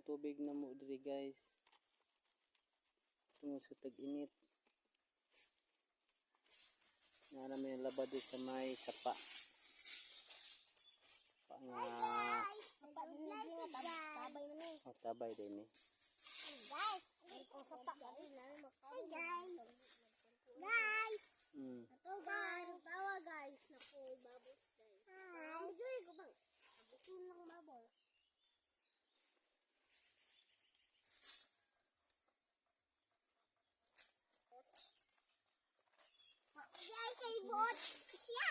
tubig na mo diri guys. Tungod sa tag-init. Na namin labad din sa may sapa. Tabay din eh. Guys, guys. Ato ba tawa guys, naku babos guys. Enjoy ko bang. Abusin lang babos. Yay kay bot. Siya.